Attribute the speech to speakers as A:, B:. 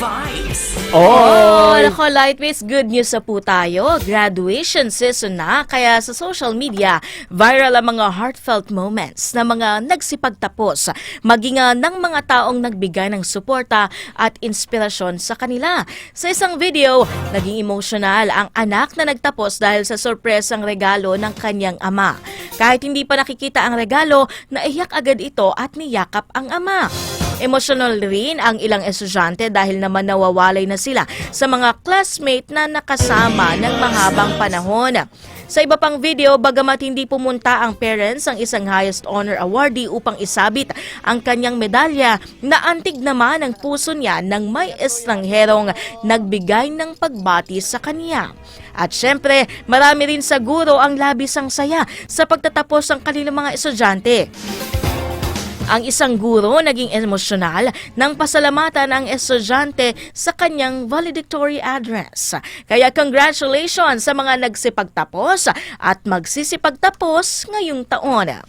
A: vibes.
B: Oh, nako, Lightmates, good news na po tayo. Graduation season na, kaya sa social media, viral ang mga heartfelt moments na mga nagsipagtapos, maging ng mga taong nagbigay ng suporta at inspirasyon sa kanila. Sa isang video, naging emotional ang anak na nagtapos dahil sa sorpresang regalo ng kanyang ama. Kahit hindi pa nakikita ang regalo, naiyak agad ito at niyakap ang ama. Emotional rin ang ilang estudyante dahil naman nawawalay na sila sa mga classmate na nakasama ng mahabang panahon. Sa iba pang video, bagamat hindi pumunta ang parents ang isang highest honor awardee upang isabit ang kanyang medalya, naantig naman ang puso niya nang may estrangherong nagbigay ng pagbati sa kanya. At syempre, marami rin siguro ang labis ang saya sa pagtatapos ng kanilang mga estudyante. Ang isang guro naging emosyonal nang pasalamatan ang estudyante sa kanyang valedictory address. Kaya congratulations sa mga nagsipagtapos at magsisipagtapos ngayong taon.